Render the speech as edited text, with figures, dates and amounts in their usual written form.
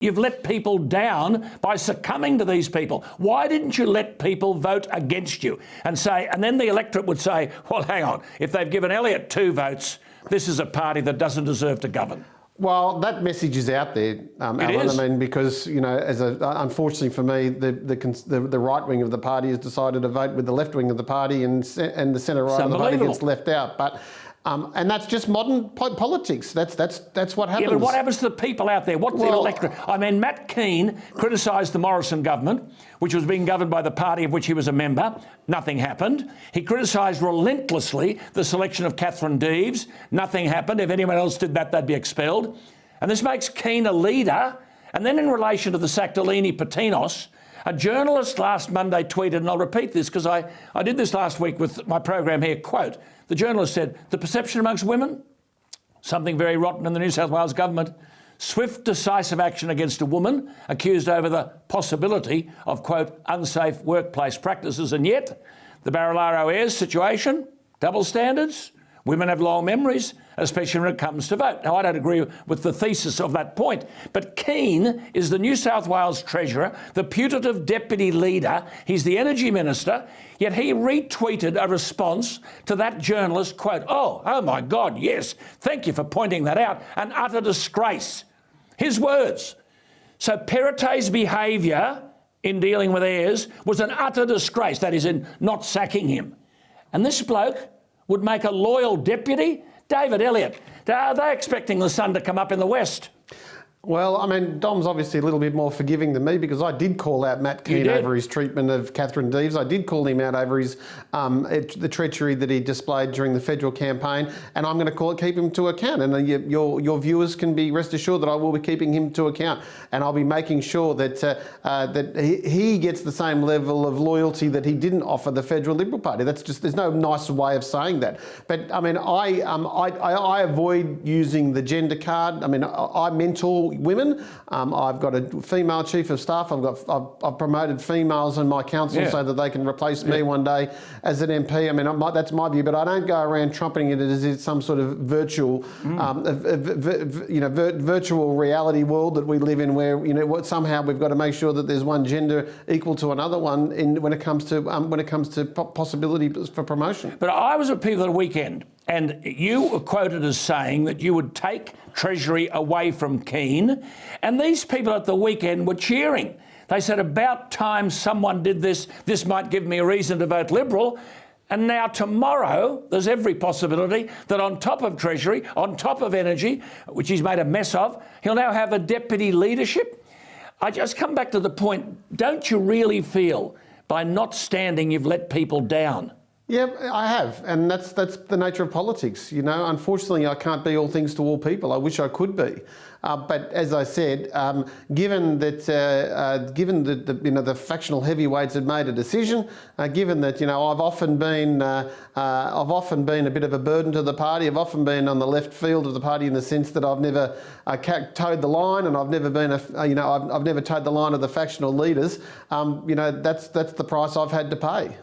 You've let people down by succumbing to these people. Why didn't you let people vote against you and then the electorate would say, well, hang on, if they've given Elliott 2 votes, this is a party that doesn't deserve to govern. Well, that message is out there, Alan. Is. I mean, because unfortunately for me, the right wing of the party has decided to vote with the left wing of the party, and the centre right of the party gets left out. But and that's just modern politics. That's what happens. Yeah, but what happens to the people out there? What's the electorate? I mean, Matt Kean criticised the Morrison government, which was being governed by the party of which he was a member. Nothing happened. He criticised relentlessly the selection of Katherine Deves. Nothing happened. If anyone else did that, they'd be expelled. And this makes Kean a leader. And then in relation to the Sakdalini-Patinos, a journalist last Monday tweeted, and I'll repeat this because I did this last week with my program here, quote, the journalist said, the perception amongst women, something very rotten in the New South Wales government, swift, decisive action against a woman accused over the possibility of, quote, unsafe workplace practices. And yet, the Barilaro Ayres situation, double standards, women have long memories, especially when it comes to vote. Now, I don't agree with the thesis of that point, but Kean is the New South Wales Treasurer, the putative deputy leader. He's the Energy Minister, yet he retweeted a response to that journalist, quote, oh my God, yes, thank you for pointing that out, an utter disgrace. His words. So Perrottet's behaviour in dealing with Ayres was an utter disgrace, that is, in not sacking him. And this bloke would make a loyal deputy? David Elliott, are they expecting the sun to come up in the west? Well, I mean, Dom's obviously a little bit more forgiving than me because I did call out Matt Kean over his treatment of Katherine Deves. I did call him out over his the treachery that he displayed during the federal campaign, and I'm going to keep him to account. And your viewers can be rest assured that I will be keeping him to account, and I'll be making sure that that he gets the same level of loyalty that he didn't offer the Federal Liberal Party. That's just, there's no nicer way of saying that. But I mean, I avoid using the gender card. I mean, I mentor women. I've got a female chief of staff. I've promoted females in my council so that they can replace me one day as an MP. I mean, that's my view, but I don't go around trumpeting it as it's some sort of virtual, virtual reality world that we live in, where somehow we've got to make sure that there's one gender equal to another one when it comes to possibility for promotion. But I was at People at the weekend, and you were quoted as saying that you would take Treasury away from Kean, and these people at the weekend were cheering. They said, about time someone did this. This might give me a reason to vote Liberal. And now tomorrow, there's every possibility that on top of Treasury, on top of Energy, which he's made a mess of, he'll now have a deputy leadership. I just come back to the point, don't you really feel by not standing you've let people down? Yeah, I have, and that's the nature of politics. Unfortunately, I can't be all things to all people. I wish I could be, but as I said, given that the factional heavyweights had made a decision, given that I've often been a bit of a burden to the party. I've often been on the left field of the party in the sense that I've never towed the line, and I've never been I've never towed the line of the factional leaders. That's the price I've had to pay.